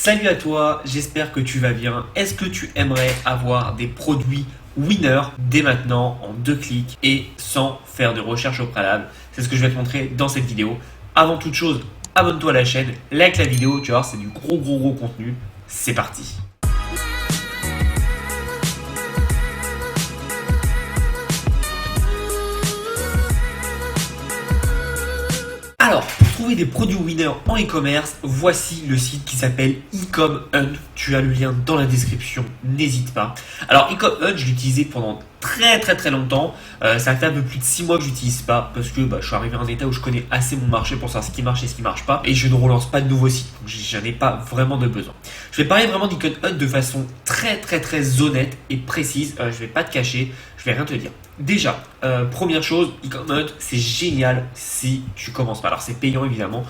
Salut à toi, j'espère que tu vas bien. Est-ce que tu aimerais avoir des produits winner dès maintenant en 2 clics et sans faire de recherche au préalable? C'est ce que je vais te montrer dans cette vidéo. Avant toute chose, abonne-toi à la chaîne, like la vidéo, tu vois, c'est du gros contenu. C'est parti. Alors, pour trouver des produits winner en e-commerce, voici le site qui s'appelle Ecom Hunt. Tu as le lien dans la description, n'hésite pas. Alors, Ecom Hunt, je l'ai utilisé pendant très longtemps. Ça fait un peu plus de 6 mois que je l'utilise pas parce que je suis arrivé à un état où je connais assez mon marché pour savoir ce qui marche et ce qui marche pas. Et je ne relance pas de nouveaux sites, donc j'en ai pas vraiment de besoin. Je vais parler vraiment d'Ecom Hunt de façon très honnête et précise. Je vais pas te cacher, je vais rien te dire. Déjà, première chose, Ecom Hunt, c'est génial si tu commences pas. Alors c'est payant évidemment,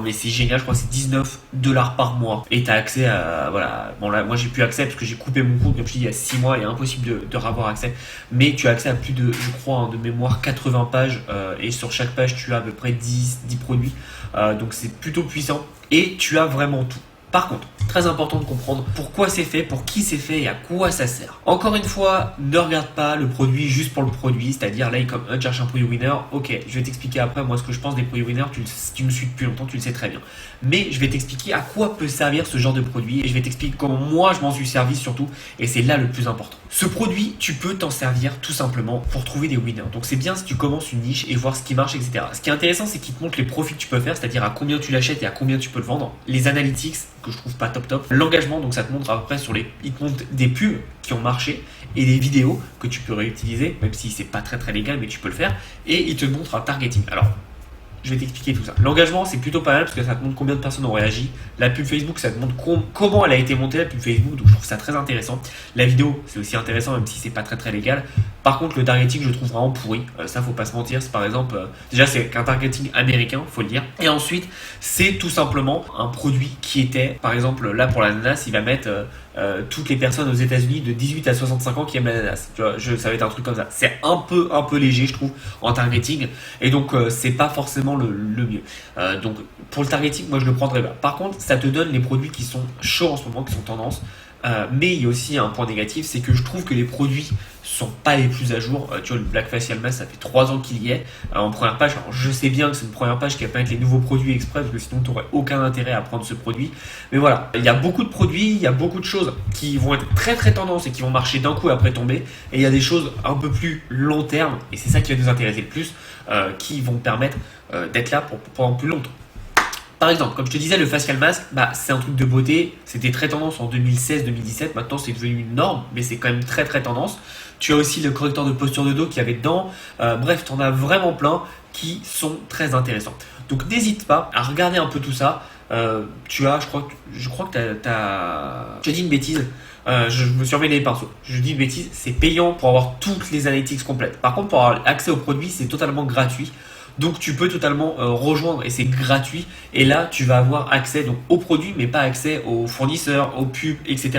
mais c'est génial, je crois que c'est $19 par mois. Et tu as accès à, voilà, bon là moi j'ai plus accès parce que j'ai coupé mon compte, comme je dis, il y a 6 mois, il est impossible de avoir accès. Mais tu as accès à plus de, je crois, de mémoire 80 pages, et sur chaque page tu as à peu près 10 produits. Donc c'est plutôt puissant et tu as vraiment tout. Par contre, très important de comprendre pourquoi c'est fait, pour qui c'est fait et à quoi ça sert. Encore une fois, ne regarde pas le produit juste pour le produit, c'est-à-dire là, comme cherche un produit winner, ok, je vais t'expliquer après moi ce que je pense des produits winner, si tu me suis depuis longtemps, tu le sais très bien. Mais je vais t'expliquer à quoi peut servir ce genre de produit et je vais t'expliquer comment moi je m'en suis servi surtout, et c'est là le plus important. Ce produit, tu peux t'en servir tout simplement pour trouver des winners. Donc c'est bien si tu commences une niche et voir ce qui marche, etc. Ce qui est intéressant, c'est qu'il te montre les profits que tu peux faire, c'est-à-dire à combien tu l'achètes et à combien tu peux le vendre. Les analytics, que je trouve pas top. L'engagement, donc ça te montre après il te montre des pubs qui ont marché et des vidéos que tu peux réutiliser, même si c'est pas très légal, mais tu peux le faire. Et il te montre un targeting. Alors, je vais t'expliquer tout ça. L'engagement, c'est plutôt pas mal parce que ça te montre combien de personnes ont réagi. La pub Facebook, ça te montre comment elle a été montée, la pub Facebook. Donc, je trouve ça très intéressant. La vidéo, c'est aussi intéressant, même si c'est pas très légal. Par contre, le targeting, je le trouve vraiment pourri. Ça, faut pas se mentir. C'est par exemple, déjà, c'est qu'un targeting américain, faut le dire. Et ensuite, c'est tout simplement un produit qui était, par exemple, là pour l'ananas, il va mettre toutes les personnes aux États-Unis de 18 à 65 ans qui aiment l'ananas. Tu vois, ça va être un truc comme ça. C'est un peu léger, je trouve, en targeting. Et donc, c'est pas forcément le mieux. Donc, pour le targeting, moi, je le prendrais pas. Par contre, ça te donne les produits qui sont chauds en ce moment, qui sont tendance. Mais il y a aussi un point négatif, c'est que je trouve que les produits sont pas les plus à jour. Tu vois, le Black Facial Mask, ça fait 3 ans qu'il y est en première page. Alors, je sais bien que c'est une première page qui va pas être les nouveaux produits express, parce que sinon tu n'aurais aucun intérêt à prendre ce produit. Mais voilà, il y a beaucoup de produits, il y a beaucoup de choses qui vont être très tendance et qui vont marcher d'un coup et après tomber. Et il y a des choses un peu plus long terme, et c'est ça qui va nous intéresser le plus, qui vont permettre d'être là pendant plus longtemps. Par exemple, comme je te disais, le facial mask, c'est un truc de beauté. C'était très tendance en 2016-2017. Maintenant, c'est devenu une norme, mais c'est quand même très tendance. Tu as aussi le correcteur de posture de dos qu'il y avait dedans. Bref, tu en as vraiment plein qui sont très intéressants. Donc, n'hésite pas à regarder un peu tout ça. Je crois que tu as dit une bêtise. Je me suis emmêlé les pinceaux. Je dis une bêtise, c'est payant pour avoir toutes les analytics complètes. Par contre, pour avoir accès aux produits, c'est totalement gratuit. Donc tu peux totalement rejoindre et c'est gratuit. Et là, tu vas avoir accès donc aux produits, mais pas accès aux fournisseurs, aux pubs, etc.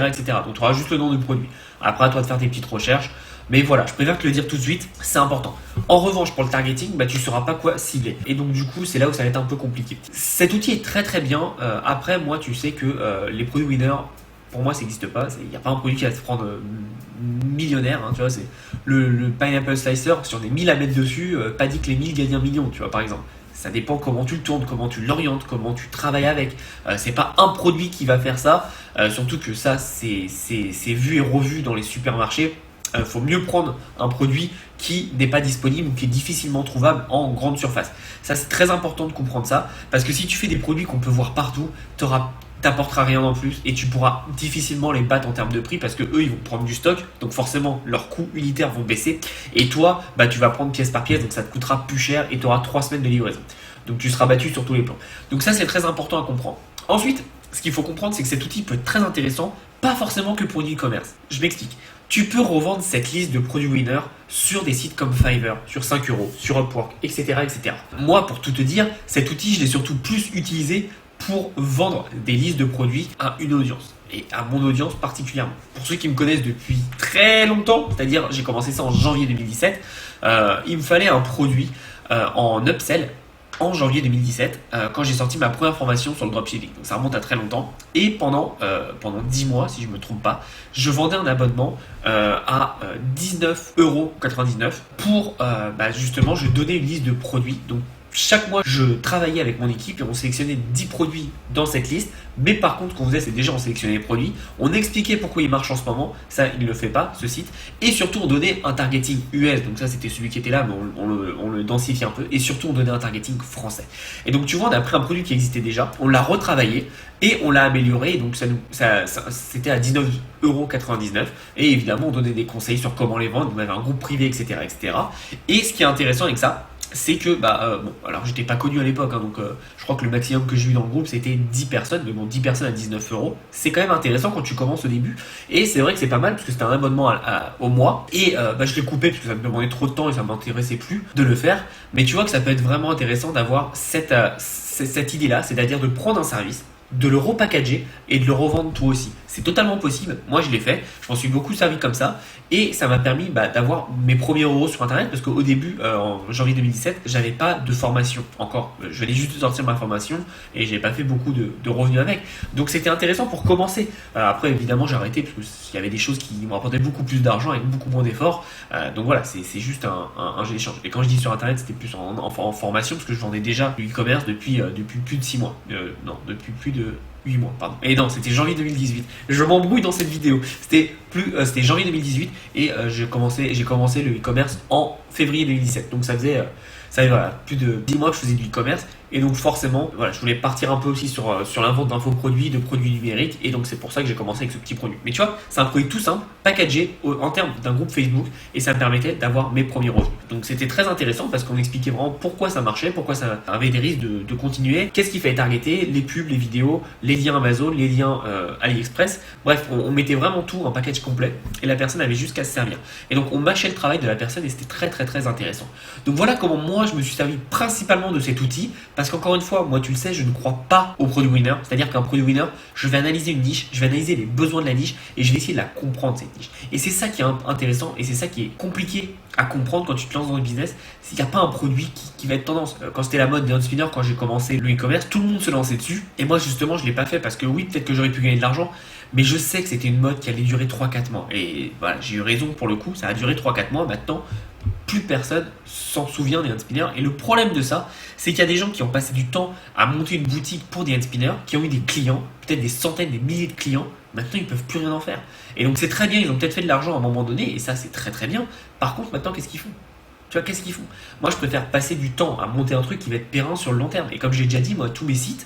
Donc tu auras juste le nom du produit. Après, à toi de faire tes petites recherches. Mais voilà, je préfère te le dire tout de suite, c'est important. En revanche, pour le targeting, tu ne sauras pas quoi cibler. Et donc du coup, c'est là où ça va être un peu compliqué. Cet outil est très bien. Après, moi, tu sais que les produits winner, pour moi, ça n'existe pas. Il n'y a pas un produit qui va te prendre millionnaire. Tu vois, c'est le Pineapple Slicer. Si on est 1000 à mettre dessus, pas dit que les 1000 gagnent 1 million, tu vois, par exemple. Ça dépend comment tu le tournes, comment tu l'orientes, comment tu travailles avec. C'est pas un produit qui va faire ça. Surtout que ça, c'est vu et revu dans les supermarchés. Faut mieux prendre un produit qui n'est pas disponible ou qui est difficilement trouvable en grande surface. Ça, c'est très important de comprendre ça. Parce que si tu fais des produits qu'on peut voir partout, t'apportera rien en plus et tu pourras difficilement les battre en termes de prix parce que eux ils vont prendre du stock, donc forcément leurs coûts unitaires vont baisser et toi tu vas prendre pièce par pièce, donc ça te coûtera plus cher et tu auras 3 semaines de livraison, donc tu seras battu sur tous les plans. Donc ça, c'est très important à comprendre. Ensuite, ce qu'il faut comprendre, c'est que cet outil peut être très intéressant, pas forcément que pour l'e-commerce. Je m'explique. Tu peux revendre cette liste de produits winner sur des sites comme Fiverr, sur 5 €, sur Upwork, etc. Moi, pour tout te dire, cet outil, je l'ai surtout plus utilisé pour vendre des listes de produits à une audience et à mon audience particulièrement. Pour ceux qui me connaissent depuis très longtemps, c'est-à-dire j'ai commencé ça en janvier 2017, il me fallait un produit en upsell en janvier 2017 quand j'ai sorti ma première formation sur le dropshipping. Donc ça remonte à très longtemps. Et pendant 10 mois, si je ne me trompe pas, je vendais un abonnement à 19,99 € pour justement je donnais une liste de produits. Donc chaque mois, je travaillais avec mon équipe et on sélectionnait 10 produits dans cette liste. Mais par contre, ce qu'on faisait, c'est déjà on sélectionnait les produits, on expliquait pourquoi ils marchent en ce moment. Ça, il ne le fait pas, ce site. Et surtout, on donnait un targeting US. Donc ça, c'était celui qui était là, mais on le densifiait un peu. Et surtout, on donnait un targeting français. Et donc, tu vois, on a pris un produit qui existait déjà, on l'a retravaillé et on l'a amélioré. Et donc, c'était à 19,99 €. Et évidemment, on donnait des conseils sur comment les vendre. On avait un groupe privé, etc., etc. Et ce qui est intéressant avec ça, c'est que, alors j'étais pas connu à l'époque, donc je crois que le maximum que j'ai eu dans le groupe c'était 10 personnes, mais bon, 10 personnes à 19 €, c'est quand même intéressant quand tu commences au début, et c'est vrai que c'est pas mal parce que c'était un abonnement au mois, et je l'ai coupé parce que ça me demandait trop de temps et ça m'intéressait plus de le faire, mais tu vois que ça peut être vraiment intéressant d'avoir cette idée-là, c'est-à-dire de prendre un service, de le repackager et de le revendre toi aussi. C'est totalement possible. Moi, je l'ai fait. Je m'en suis beaucoup servi comme ça. Et ça m'a permis d'avoir mes premiers euros sur Internet parce qu'au début, en janvier 2017, j'avais pas de formation encore. Je venais juste de sortir ma formation et j'ai pas fait beaucoup de revenus avec. Donc, c'était intéressant pour commencer. Après, évidemment, j'ai arrêté parce qu'il y avait des choses qui me rapportaient beaucoup plus d'argent avec beaucoup moins d'efforts. Donc voilà, c'est juste un jeu d'échange. Et quand je dis sur Internet, c'était plus en formation parce que je vendais déjà du e-commerce depuis plus de 6 mois. Depuis plus de 8 mois, pardon. Et non, c'était janvier 2018. Je m'embrouille dans cette vidéo. C'était janvier 2018 et j'ai commencé le e-commerce en février 2017. Donc ça faisait plus de 10 mois que je faisais du e-commerce. Et donc forcément, je voulais partir un peu aussi sur la vente d'infoproduits, de produits numériques. Et donc c'est pour ça que j'ai commencé avec ce petit produit. Mais tu vois, c'est un produit tout simple, packagé en termes d'un groupe Facebook. Et ça me permettait d'avoir mes premiers revenus. Donc c'était très intéressant parce qu'on expliquait vraiment pourquoi ça marchait, pourquoi ça avait des risques de continuer, qu'est-ce qu'il fallait targeter, les pubs, les vidéos, les liens Amazon, les liens AliExpress. Bref, on mettait vraiment tout en package complet. Et la personne avait juste qu'à se servir. Et donc on mâchait le travail de la personne et c'était très très très intéressant. Donc voilà comment moi je me suis servi principalement de cet outil. Parce qu'encore une fois, moi tu le sais, je ne crois pas au produit winner. C'est-à-dire qu'un produit winner, je vais analyser une niche, je vais analyser les besoins de la niche et je vais essayer de la comprendre cette niche. Et c'est ça qui est intéressant et c'est ça qui est compliqué à comprendre quand tu te lances dans le business, c'est qu'il n'y a pas un produit qui va être tendance. Quand c'était la mode des handspinners, quand j'ai commencé le e-commerce, tout le monde se lançait dessus. Et moi justement, je ne l'ai pas fait parce que oui, peut-être que j'aurais pu gagner de l'argent, mais je sais que c'était une mode qui allait durer 3-4 mois. Et voilà, j'ai eu raison pour le coup, ça a duré 3-4 mois. Maintenant, plus personne s'en souvient des handspinners. Et le problème de ça, c'est qu'il y a des gens qui ont passé du temps à monter une boutique pour des handspinners, qui ont eu des clients, peut-être des centaines, des milliers de clients. Maintenant, ils ne peuvent plus rien en faire. Et donc, c'est très bien, ils ont peut-être fait de l'argent à un moment donné, et ça, c'est très très bien. Par contre, maintenant, qu'est-ce qu'ils font ? Tu vois, qu'est-ce qu'ils font ? Moi, je préfère passer du temps à monter un truc qui va être périn sur le long terme. Et comme j'ai déjà dit, moi, tous mes sites,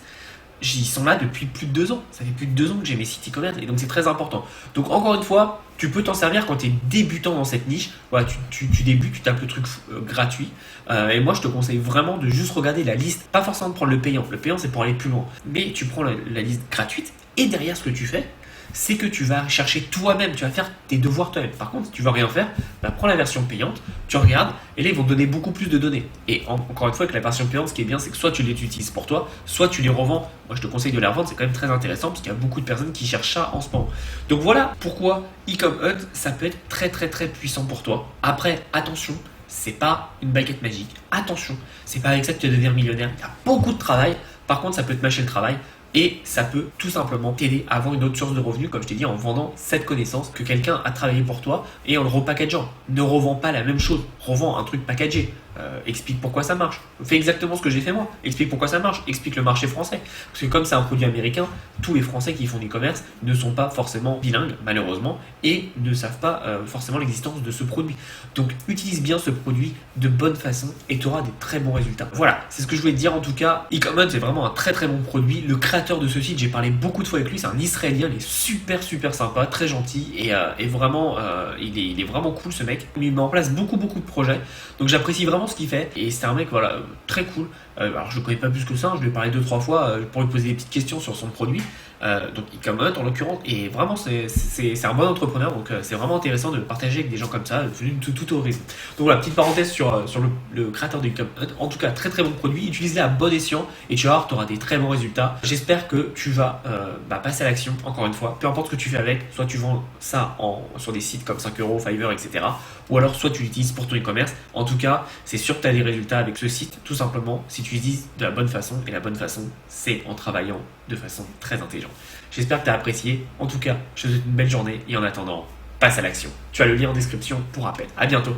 ils sont là depuis plus de 2 ans. Ça fait plus de 2 ans que j'ai mes sites e-commerce et donc c'est très important. Donc encore une fois, tu peux t'en servir quand tu es débutant dans cette niche. Voilà, tu débutes, tu tapes le truc gratuit. Et moi, je te conseille vraiment de juste regarder la liste. Pas forcément de prendre le payant. Le payant, c'est pour aller plus loin. Mais tu prends la liste gratuite et derrière ce que tu fais, c'est que tu vas chercher toi-même, tu vas faire tes devoirs toi-même. Par contre, si tu ne veux rien faire, prends la version payante, tu regardes, et là, ils vont te donner beaucoup plus de données. Et encore une fois, avec la version payante, ce qui est bien, c'est que soit tu les utilises pour toi, soit tu les revends. Moi, je te conseille de les revendre, c'est quand même très intéressant, parce qu'il y a beaucoup de personnes qui cherchent ça en ce moment. Donc voilà pourquoi e-com Hunt, ça peut être très très très puissant pour toi. Après, attention, c'est pas une baguette magique. Attention, c'est pas avec ça que tu vas devenir millionnaire. Il y a beaucoup de travail. Par contre, ça peut te mâcher le travail. Et ça peut tout simplement t'aider à avoir une autre source de revenus, comme je t'ai dit, en vendant cette connaissance que quelqu'un a travaillé pour toi et en le repackageant. Ne revends pas la même chose, revends un truc packagé. Explique pourquoi ça marche. Fais exactement ce que j'ai fait moi. Explique pourquoi ça marche. Explique le marché français. Parce que comme c'est un produit américain, tous les Français qui font du commerce ne sont pas forcément bilingues, malheureusement, et ne savent pas forcément l'existence de ce produit. Donc utilise bien ce produit de bonne façon et tu auras des très bons résultats. Voilà, c'est ce que je voulais te dire en tout cas. e-commerce, c'est vraiment un très très bon produit. Le créateur de ce site, j'ai parlé beaucoup de fois avec lui, c'est un Israélien, il est super super sympa, très gentil et vraiment, il est vraiment cool ce mec. Il met en place beaucoup de projets. Donc j'apprécie vraiment ce qu'il fait et c'est un mec très cool. Alors je le connais pas plus que ça, je lui ai parlé 2-3 fois pour lui poser des petites questions sur son produit, donc Ecom Hunt en l'occurrence, et vraiment c'est un bon entrepreneur, donc c'est vraiment intéressant de partager avec des gens comme ça, venu de tout horizon. Donc voilà, petite parenthèse sur le créateur de Ecom Hunt. En tout cas, très très bon produit, utilise-le à bon escient et tu vas voir, tu auras des très bons résultats. J'espère que tu vas passer à l'action, encore une fois, peu importe ce que tu fais avec, soit tu vends ça sur des sites comme 5 euros, Fiverr, etc. Ou alors soit tu l'utilises pour ton e-commerce. En tout cas, c'est sûr que tu as des résultats avec ce site, tout simplement, si tu l'utilises de la bonne façon. Et la bonne façon, c'est en travaillant de façon très intelligente. J'espère que tu as apprécié. En tout cas, je te souhaite une belle journée et en attendant, passe à l'action. Tu as le lien en description pour rappel. À bientôt.